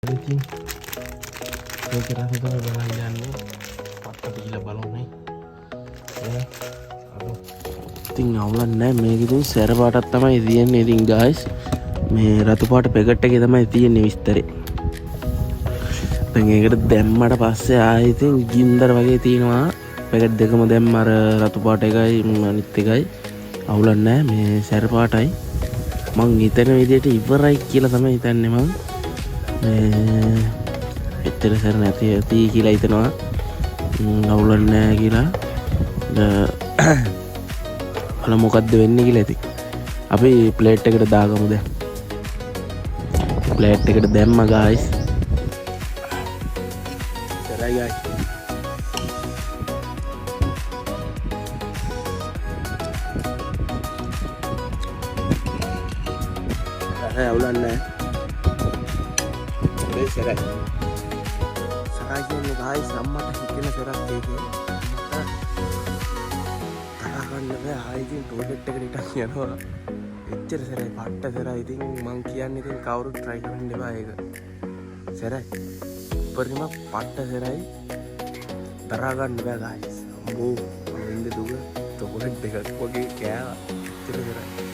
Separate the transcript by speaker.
Speaker 1: ඉතින් ඒක රස තමයි බලන්න යන්නේ පට්ට දීලා බලන්නේ අර ඉතින් අවුලක් නැහැ මේක ඉතින් සැර පාටක් තමයි තියෙන්නේ ඉතින් guys මේ රතු පාට පැකට් එකේ තමයි තියෙන්නේ විස්තරේ දැන් ඒකට දැම්මට පස්සේ ආයෙ ඉතින් ගින්දර වගේ තියෙනවා පැකට් දෙකම දැම්ම අර රතු පාට එකයි අනිත් එකයි අවුලක් නැහැ මේ සැර පාටයි මං හිතන විදිහට ඉවරයි කියලා තමයි හිතන්නේ මං එච්චර සැර නැති ඇති කියලා හිතනවා අවුලක් නැහැ කියලා අල මොකද්ද වෙන්නේ කියලා ඉතින් අපි ප්ලේට් එකට දාගමු දැන් ප්ලේට් එකට දැම්මා guys සරයි guys අවුලක් නැහැ සරයි කියන්නේ guys අම්මට හිතෙන සරක් ඒකේ තරහ ගන්න බෑ ආයෙකින් ටොයිලට් එකට ඉටන් යනවා එච්චර සරයි පට්ට සරයි ඉතින් මං කියන්නේ ඉතින් කවුරුත් try කරන්න එපා ඒක සරයි උපරිම පට්ට සරයි තරහ ගන්න බෑ guys අම්මෝ මම ඉන්නේ දුක චොකලට් එකක් වගේ කෑවා එච්චර සරයි